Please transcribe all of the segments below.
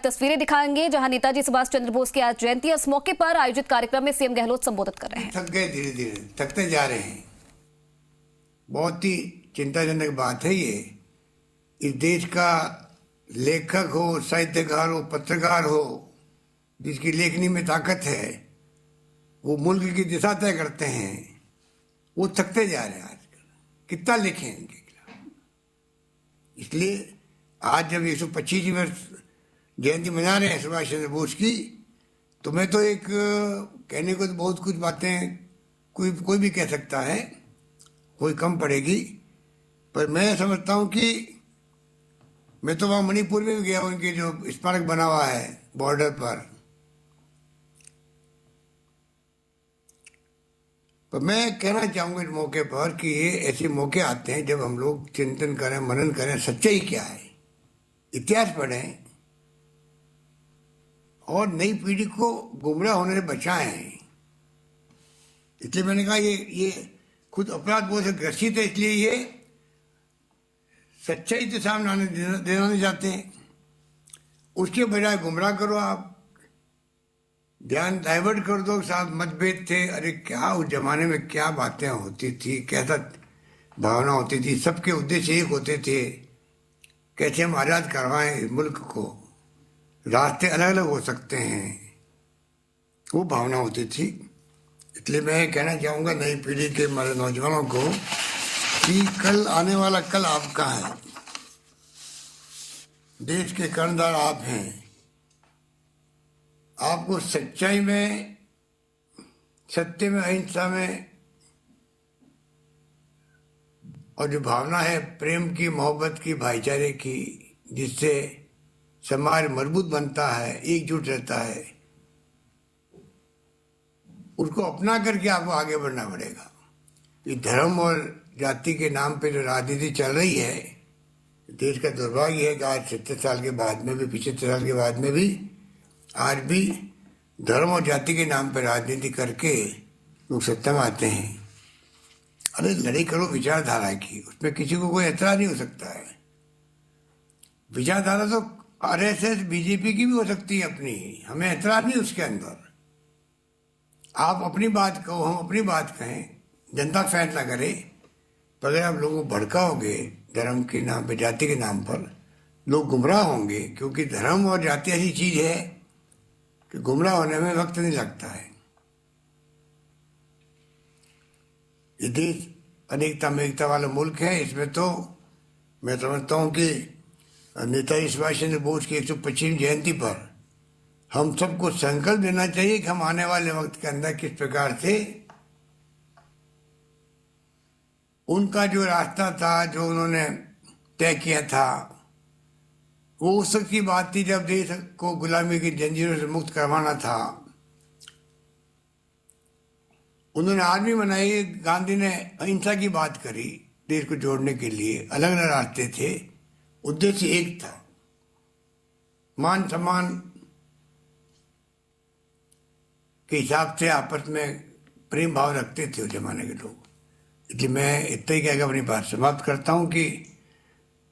तस्वीरें दिखाएंगे जहां नेताजी सुभाष चंद्र बोस की आज जयंती है। इस मौके पर आयोजित कार्यक्रम में सीएम गहलोत संबोधित कर रहे हैं। थक गए, धीरे धीरे थकते जा रहे हैं। बहुत ही चिंताजनक बात है ये। इस देश का लेखक हो, साहित्यकार हो, पत्रकार हो, जिसकी लेखनी में ताकत है, वो मुल्क की दिशा तय करते हैं, वो थकते जा रहे हैं। आजकल कितना लिखें इनके खिलाफ। इसलिए आज जब 125 वर्ष जयंती मना रहे हैं सुभाष चंद्र बोस की, तो मैं तो एक कहने को तो बहुत कुछ बातें कोई भी कह सकता है, कोई कम पड़ेगी, पर मैं समझता हूँ कि मैं तो वहाँ मणिपुर में भी गया, उनके जो स्मारक बना हुआ है बॉर्डर पर मैं कहना चाहूँगा इस मौके पर कि ये ऐसे मौके आते हैं जब हम लोग चिंतन करें, मनन करें, सच्चाई क्या है, इतिहास पढ़ें और नई पीढ़ी को गुमराह होने से बचाएं। इसलिए मैंने कहा ये खुद अपराध बोध से ग्रसित है, इसलिए ये सच्चाई तो सामने आने देना नहीं चाहते हैं। उसके बजाय गुमराह करो, आप ध्यान डाइवर्ट कर दो। साथ मतभेद थे, अरे क्या उस जमाने में क्या बातें होती थी, कैसा भावना होती थी, सबके उद्देश्य एक होते थे, कैसे हम आज़ाद करवाएं मुल्क को, रास्ते अलग अलग हो सकते हैं, वो भावना होती थी। इसलिए मैं कहना चाहूँगा नई पीढ़ी के हमारे नौजवानों को कि कल आने वाला कल आपका है, देश के कर्णधार आप हैं। आपको सच्चाई में, सत्य में, अहिंसा में, और जो भावना है प्रेम की, मोहब्बत की, भाईचारे की, जिससे समाज मजबूत बनता है, एकजुट रहता है, उसको अपना करके आपको आगे बढ़ना पड़ेगा। ये धर्म और जाति के नाम पे जो राजनीति चल रही है, देश का दुर्भाग्य है कि आज 70 साल के बाद में भी, 75 साल के बाद में भी आज भी धर्म और जाति के नाम पर राजनीति करके लोग सत्ता में आते हैं। अरे लड़ाई करो विचारधारा की, उसमें किसी को कोई एतराज नहीं हो सकता है। विचारधारा तो आरएसएस, बीजेपी की भी हो सकती है अपनी, हमें एतराज नहीं उसके अंदर। आप अपनी बात कहो, हम अपनी बात कहें, जनता फैसला करे। पर अगर आप लोगों को भड़काओगे धर्म के नाम पर, जाति के नाम पर, लोग गुमराह होंगे, क्योंकि धर्म और जाति ऐसी चीज है कि गुमराह होने में वक्त नहीं लगता है। ये देश अनेकता में एकता वाला मुल्क है। इसमें तो मैं समझता हूँ कि नेताजी सुभाष चंद्र बोस की 125वीं जयंती पर हम सबको संकल्प लेना चाहिए कि हम आने वाले वक्त के अंदर किस प्रकार से उनका जो रास्ता था, जो उन्होंने तय किया था, वो उस वक्त की बात थी जब देश को गुलामी की जंजीरों से मुक्त करवाना था। उन्होंने आर्मी बनाई, गांधी ने अहिंसा की बात करी, देश को जोड़ने के लिए अलग अलग रास्ते थे, उद्देश्य एक था, मान सम्मान के हिसाब से आपस में प्रेम भाव रखते थे उस जमाने के लोग। इसलिए मैं इतना ही कहकर अपनी बात समाप्त करता हूँ कि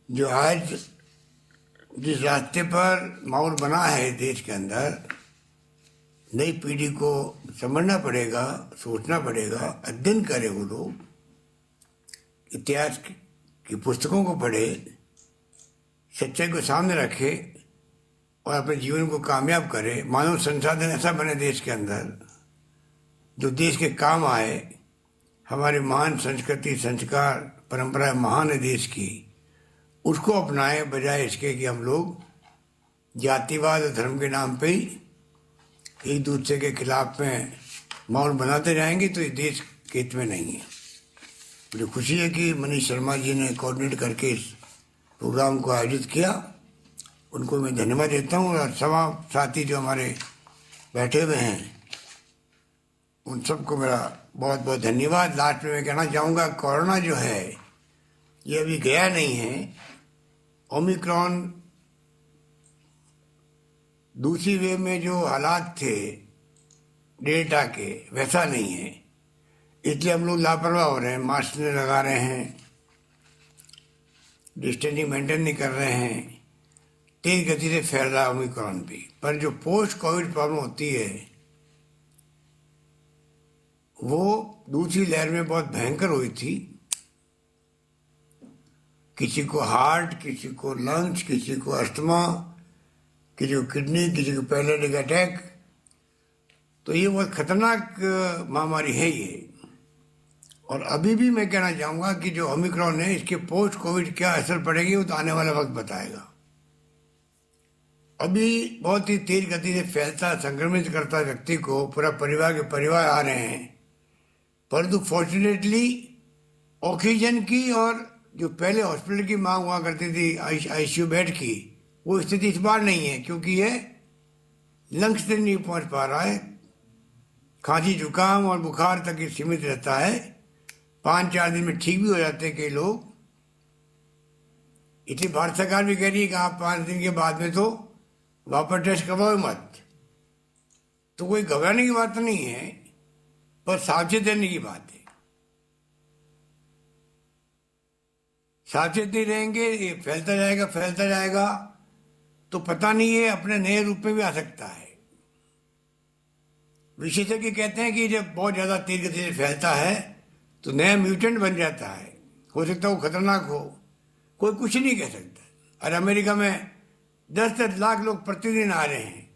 जो आज जिस रास्ते पर माहौल बना है देश के अंदर, नई पीढ़ी को समझना पड़ेगा, सोचना पड़ेगा, अध्ययन करे वो लोग, इतिहास की पुस्तकों को पढ़े, सच्चाई को सामने रखे और अपने जीवन को कामयाब करे। मानव संसाधन ऐसा बने देश के अंदर जो देश के काम आए। हमारी महान संस्कृति, संस्कार, परंपरा महान है देश की, उसको अपनाए, बजाय इसके कि हम लोग जातिवाद और धर्म के नाम पे ही एक दूसरे के खिलाफ में माहौल बनाते जाएंगे, तो इस देश के हित में नहीं है। मुझे खुशी है कि मनीष शर्मा जी ने कोऑर्डिनेट करके इस प्रोग्राम को आयोजित किया, उनको मैं धन्यवाद देता हूँ। और सभी साथी जो हमारे बैठे हुए हैं, उन सबको मेरा बहुत बहुत धन्यवाद। लास्ट में मैं कहना चाहूँगा, कोरोना जो है ये अभी गया नहीं है। ओमिक्रॉन दूसरी वेव में जो हालात थे डेल्टा के, वैसा नहीं है। इसलिए हम लोग लापरवाह हो रहे हैं, मास्क नहीं लगा रहे हैं, डिस्टेंसिंग मेंटेन नहीं कर रहे हैं, तेज गति से फैल रहा है ओमिक्रॉन भी, पर जो पोस्ट कोविड प्रॉब्लम होती है वो दूसरी लहर में बहुत भयंकर हुई थी। किसी को हार्ट, किसी को लंग्स, किसी को अस्थमा, किसी को किडनी, किसी को पैरालिटिक अटैक। तो ये बहुत खतरनाक महामारी है ये। और अभी भी मैं कहना चाहूँगा कि जो ओमिक्रॉन है इसके पोस्ट कोविड क्या असर पड़ेगी वो तो आने वाला वक्त बताएगा। अभी बहुत ही तेज गति से फैलता, संक्रमित करता व्यक्ति को पूरा परिवार के परिवार आ रहे हैं, परंतु फॉर्चुनेटली ऑक्सीजन की और जो पहले हॉस्पिटल की मांग हुआ करती थी आईसीयू बेड की, वो स्थिति इस बार नहीं है, क्योंकि ये लंग्स तक नहीं पहुंच पा रहा है। खांसी, जुकाम और बुखार तक ही सीमित रहता है। 5-4 दिन में ठीक भी हो जाते हैं कई लोग। इसलिए भारत सरकार भी कह रही है कि आप 5 दिन के बाद में तो वापस टेस्ट करवाओ मत। तो कोई घबराने की बात तो नहीं है, पर सावचेत रहने की बात है। सावचेत नहीं रहेंगे, ये फैलता जाएगा तो पता नहीं है अपने नए रूप में भी आ सकता है। विशेषज्ञ कहते हैं कि जब बहुत ज्यादा तेज गति से फैलता है तो नया म्यूटेंट बन जाता है, हो सकता है वो खतरनाक हो, कोई कुछ नहीं कह सकता। और अमेरिका में 10-10 लाख लोग प्रतिदिन आ रहे हैं,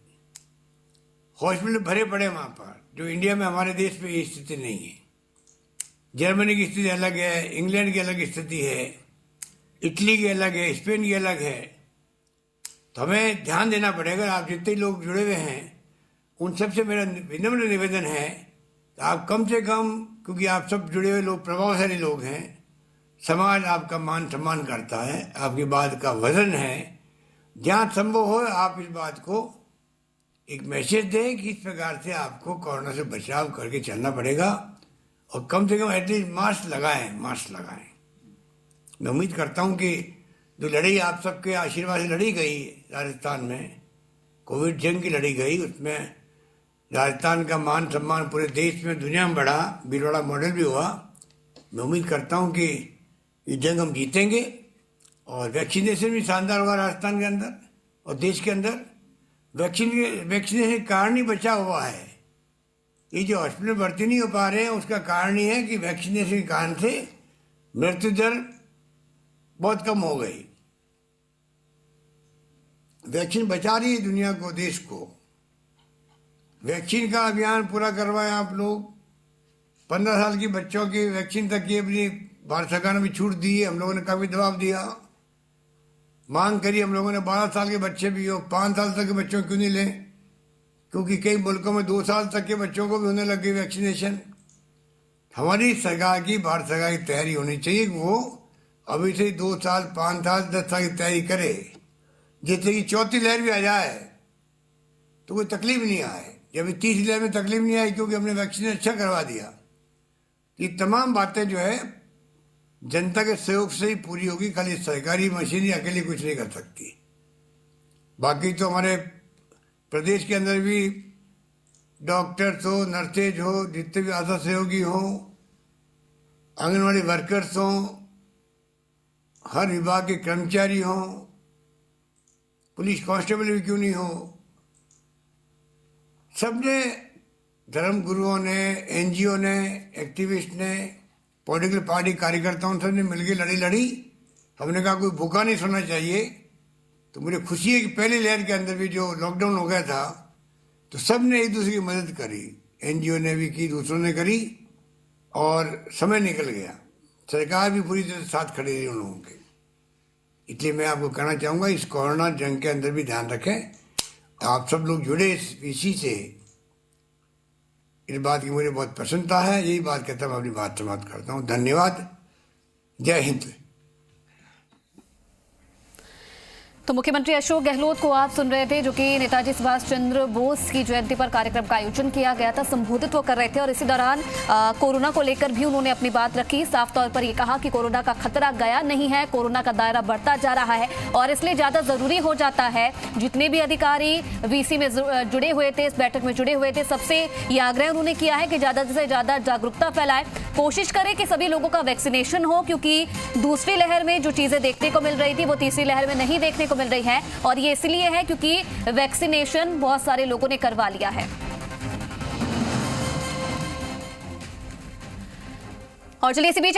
हॉस्पिटल भरे पड़े वहां पर, जो इंडिया में हमारे देश में ये स्थिति नहीं है। जर्मनी की स्थिति अलग है, इंग्लैंड की अलग स्थिति है, इटली की अलग है, स्पेन की अलग है। तो हमें ध्यान देना पड़ेगा। आप जितने लोग जुड़े हुए हैं उन सबसे मेरा विनम्र निवेदन है कि आप कम से कम, क्योंकि आप सब जुड़े हुए लोग प्रभावशाली लोग हैं, समाज आपका मान सम्मान करता है, आपकी बात का वजन है, जहाँ संभव हो आप इस बात को एक मैसेज दें कि इस प्रकार से आपको कोरोना से बचाव करके चलना पड़ेगा। और कम से कम एटलीस्ट मास्क लगाएं। मैं उम्मीद करता हूं कि जो लड़ाई आप सबके आशीर्वाद से लड़ी गई राजस्थान में, कोविड जंग की लड़ी गई, उसमें राजस्थान का मान सम्मान पूरे देश में, दुनिया में बढ़ा, भीलवाड़ा मॉडल भी हुआ। मैं उम्मीद करता हूं कि ये जंग हम जीतेंगे। और वैक्सीनेशन भी शानदार होगा राजस्थान के अंदर और देश के अंदर। वैक्सीनेशन के कारण ही बचा हुआ है। ये जो हॉस्पिटल भर्ती नहीं हो पा रहे हैं उसका कारण ही है कि वैक्सीनेशन के कारण से मृत्यु दर बहुत कम हो गई। वैक्सीन बचा रही है दुनिया को, देश को। वैक्सीन का अभियान पूरा करवाएं आप लोग। 15 साल की बच्चों की वैक्सीन तक की अपनी भारत सरकार ने भी छूट दी है। हम लोगों ने काफी दबाव दिया, मांग करी हम लोगों ने 12 साल के बच्चे भी हो, 5 साल तक के बच्चों क्यों नहीं लें, क्योंकि कई मुल्कों में 2 साल तक के बच्चों को भी होने लग गई वैक्सीनेशन। हमारी सरकार की, भारत सरकार की तैयारी होनी चाहिए कि वो अभी से 2 साल, 5 साल, 10 साल की तैयारी करे, जिससे कि चौथी लहर भी आ जाए तो कोई तकलीफ नहीं आए। जब तीसरी लहर में तकलीफ नहीं आई क्योंकि हमने वैक्सीन अच्छा करवा दिया। ये तमाम बातें जो है जनता के सहयोग से ही पूरी होगी। खाली सरकारी मशीनरी अकेली कुछ नहीं कर सकती। बाकी तो हमारे प्रदेश के अंदर भी डॉक्टर्स हो, नर्सेज हो, जितने भी आशा सहयोगी हो, आंगनवाड़ी वर्कर्स हो, हर विभाग के कर्मचारी हो, पुलिस कांस्टेबल भी क्यों नहीं हो, सबने, धर्म गुरुओं ने, एनजीओ ने, एक्टिविस्ट ने, पॉलिटिकल पार्टी कार्यकर्ताओं सब ने मिलकर लड़ी। हमने कहा कोई भूखा नहीं सोना चाहिए। तो मुझे खुशी है कि पहली लहर के अंदर भी जो लॉकडाउन हो गया था तो सब ने एक दूसरे की मदद करी, एनजीओ ने भी की, दूसरों ने करी और समय निकल गया। सरकार भी पूरी तरह साथ खड़ी रही उन लोगों के। इसलिए मैं आपको कहना चाहूँगा इस कोरोना जंग के अंदर भी ध्यान रखें। आप सब लोग जुड़े इसी से, इस बात की मुझे बहुत प्रसन्नता है। यही बात कहता मैं अपनी बात समाप्त करता हूँ। धन्यवाद। जय हिंद। तो मुख्यमंत्री अशोक गहलोत को आप सुन रहे थे, जो कि नेताजी सुभाष चंद्र बोस की जयंती पर कार्यक्रम का आयोजन किया गया था, संबोधित वो कर रहे थे। और इसी दौरान कोरोना को लेकर भी उन्होंने अपनी बात रखी। साफ तौर पर ये कहा कि कोरोना का खतरा गया नहीं है, कोरोना का दायरा बढ़ता जा रहा है और इसलिए ज्यादा जरूरी हो जाता है। जितने भी अधिकारी वीसी में जुड़े हुए थे, इस बैठक में जुड़े हुए थे, सबसे ये आग्रह उन्होंने किया है कि ज्यादा से ज्यादा जागरूकता फैलाए। कोशिश करें कि सभी लोगों का वैक्सीनेशन हो, क्योंकि दूसरी लहर में जो चीजें देखने को मिल रही थी वो तीसरी लहर में नहीं देखने को मिल रही है, और ये इसलिए है क्योंकि वैक्सीनेशन बहुत सारे लोगों ने करवा लिया है। और चलिए इसी बीच